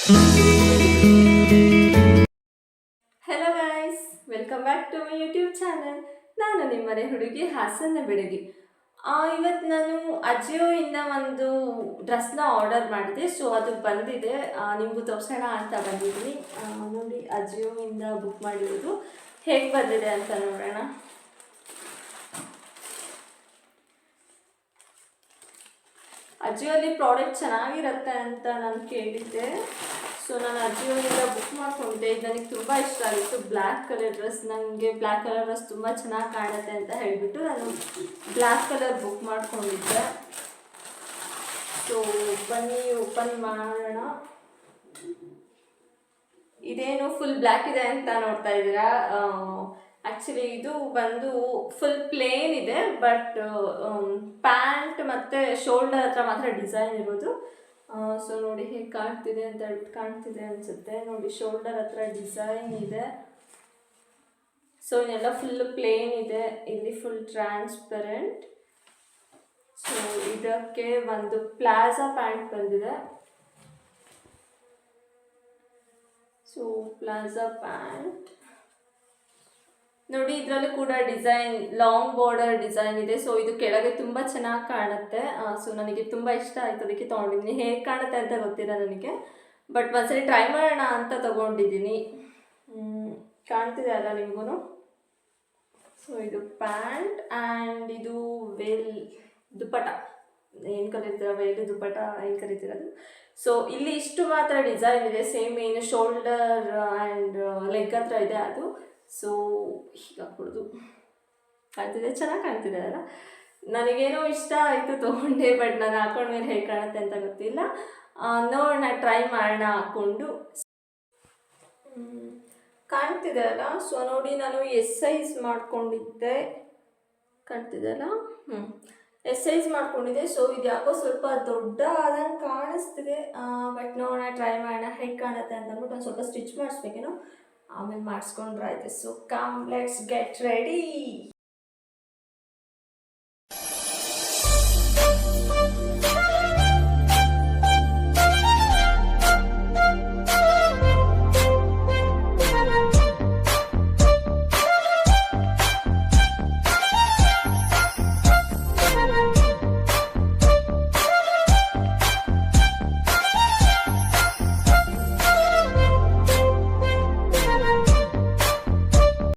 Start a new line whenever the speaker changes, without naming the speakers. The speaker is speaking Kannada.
Hello guys, welcome back to my YouTube channel. ನಾನು ನಿಮ್ಮನೆ ಹುಡುಗಿ ಹಾಸನ ಬೆಳಗಿ. ಇವತ್ತು ನಾನು ಅಜಿಯೋಯಿಂದ ಒಂದು ಡ್ರೆಸ್ನ ಆರ್ಡರ್ ಮಾಡಿದೆ. ಸೊ ಅದು ಬಂದಿದೆ, ನಿಮಗೂ ತೋರಿಸೋಣ ಅಂತ ಬಂದಿದ್ದೀನಿ. ನೋಡಿ, ಅಜಿಯೋಯಿಂದ ಬುಕ್ ಮಾಡಿರೋದು ಹೇಗೆ ಬಂದಿದೆ ಅಂತ ನೋಡೋಣ. ಅಜಿಯೋಲಿ ಪ್ರಾಡಕ್ಟ್ ಚೆನ್ನಾಗಿರುತ್ತೆ ಅಂತ ನಾನು ಕೇಳಿದ್ದೆ. ಸೊ ನಾನು ಅಜಿಯೋಯಿಂದ ಬುಕ್ ಮಾಡ್ಕೊಂಡಿದ್ದೆ. ಇದು ನನಗೆ ತುಂಬ ಇಷ್ಟ ಆಗಿತ್ತು. ಬ್ಲ್ಯಾಕ್ ಕಲರ್ ಡ್ರೆಸ್, ನನಗೆ ಬ್ಲ್ಯಾಕ್ ಕಲರ್ ಡ್ರೆಸ್ ತುಂಬ ಚೆನ್ನಾಗಿ ಕಾಣುತ್ತೆ ಅಂತ ಹೇಳಿಬಿಟ್ಟು ನಾನು ಬ್ಲ್ಯಾಕ್ ಕಲರ್ ಬುಕ್ ಮಾಡ್ಕೊಂಡಿದ್ದೆ. ಸೊ ಬನ್ನಿ ಓಪನ್ ಮಾಡೋಣ. ಇದೇನು ಫುಲ್ ಬ್ಲ್ಯಾಕ್ ಇದೆ ಅಂತ ನೋಡ್ತಾ ಇದ್ದೀರಾ. ಆ್ಯಕ್ಚುಲಿ ಇದು ಬಂದು ಫುಲ್ ಪ್ಲೇನ್ ಇದೆ, ಬಟ್ ಪ್ಯಾಂಟ್ ಮತ್ತು ಶೋಲ್ಡರ್ ಹತ್ರ ಮಾತ್ರ ಡಿಸೈನ್ ಇರೋದು. ಸೊ ನೋಡಿ ಹೇಗೆ ಕಾಣ್ತಿದೆ ಅಂತ ಹೇಳ್ಬಿಟ್ಟು, ಕಾಣ್ತಿದೆ ಅನಿಸುತ್ತೆ ನೋಡಿ. ಶೋಲ್ಡರ್ ಹತ್ರ ಡಿಸೈನ್ ಇದೆ. ಸೊ ಇದೆಲ್ಲ ಫುಲ್ ಪ್ಲೇನ್ ಇದೆ, ಇಲ್ಲಿ ಫುಲ್ ಟ್ರಾನ್ಸ್ಪರೆಂಟ್. ಸೊ ಇದಕ್ಕೆ ಒಂದು ಪ್ಲಾಜಾ ಪ್ಯಾಂಟ್ ಬಂದಿದೆ. ಸೊ ಪ್ಲಾಜಾ ಪ್ಯಾಂಟ್ ನೋಡಿ, ಇದರಲ್ಲಿ ಕೂಡ ಡಿಸೈನ್ ಲಾಂಗ್ ಬಾರ್ಡರ್ ಡಿಸೈನ್ ಇದೆ. ಸೊ ಇದು ಕೆಳಗೆ ತುಂಬ ಚೆನ್ನಾಗಿ ಕಾಣುತ್ತೆ. ಸೊ ನನಗೆ ತುಂಬ ಇಷ್ಟ ಆಯಿತು, ಅದಕ್ಕೆ ತೊಗೊಂಡಿದ್ದೀನಿ. ಹೇಗೆ ಕಾಣುತ್ತೆ ಅಂತ ಗೊತ್ತಿಲ್ಲ ನನಗೆ, ಬಟ್ ಒಂದ್ಸರಿ ಟ್ರೈ ಮಾಡೋಣ ಅಂತ ತೊಗೊಂಡಿದ್ದೀನಿ. ಕಾಣ್ತಿದೆ ಅಲ್ಲ ನಿಮಗೂ. ಸೊ ಇದು ಪ್ಯಾಂಟ್ ಆ್ಯಂಡ್ ಇದು ವೇಲ್ ದುಪ್ಪಟ, ಏನು ಕರೀತೀರ, ವೇಲ್ ದುಪ್ಪಟ ಏನು ಕರಿತೀರದು. ಸೊ ಇಲ್ಲಿ ಇಷ್ಟು ಮಾತ್ರ ಡಿಸೈನ್ ಇದೆ. ಸೇಮ್ ಏನು ಶೋಲ್ಡರ್ ಆ್ಯಂಡ್ ಲೆಗ್ ಹತ್ರ ಇದೆ ಅದು. ಸೊ ಹೀಗೆ ಹಾಕ್ಬಿಡೋದು. ಕಾಣ್ತಿದೆ, ಚೆನ್ನಾಗಿ ಕಾಣ್ತಿದೆ ಅಲ್ಲ. ನನಗೇನೋ ಇಷ್ಟ ಆಯಿತು, ತೊಗೊಂಡೆ. ಬಟ್ ನಾನು ಹಾಕೊಂಡ್ಮೇಲೆ ಹೇಗೆ ಕಾಣುತ್ತೆ ಅಂತ ಗೊತ್ತಿಲ್ಲ. ನೋಡೋಣ, ಟ್ರೈ ಮಾಡೋಣ ಹಾಕ್ಕೊಂಡು. ಕಾಣ್ತಿದೆ ಅಲ್ಲ. ಸೊ ನೋಡಿ, ನಾನು ಎಸ್ ಸೈಜ್ ಮಾಡ್ಕೊಂಡಿದ್ದೆ. ಕಾಣ್ತಿದೆ ಅಲ್ಲ, ಎಸ್ ಸೈಜ್ ಮಾಡ್ಕೊಂಡಿದ್ದೆ. ಸೊ ಇದು ಯಾಕೋ ಸ್ವಲ್ಪ ದೊಡ್ಡ ಆದಂಗೆ ಕಾಣಿಸ್ತಿದೆ. ಬಟ್ ನೋಡೋಣ, ಟ್ರೈ ಮಾಡೋಣ ಹೇಗೆ ಕಾಣುತ್ತೆ ಅಂತ ಅಂದ್ಬಿಟ್ಟು ಒಂದು ಸ್ವಲ್ಪ ಸ್ಟಿಚ್ ಮಾಡಿಸ್ಬೇಕೇನೋ, ಆಮೇಲೆ ಮಾಡಿಸ್ಕೊಂಡ್ರೆ ಆಯ್ತು. So come, let's get ready.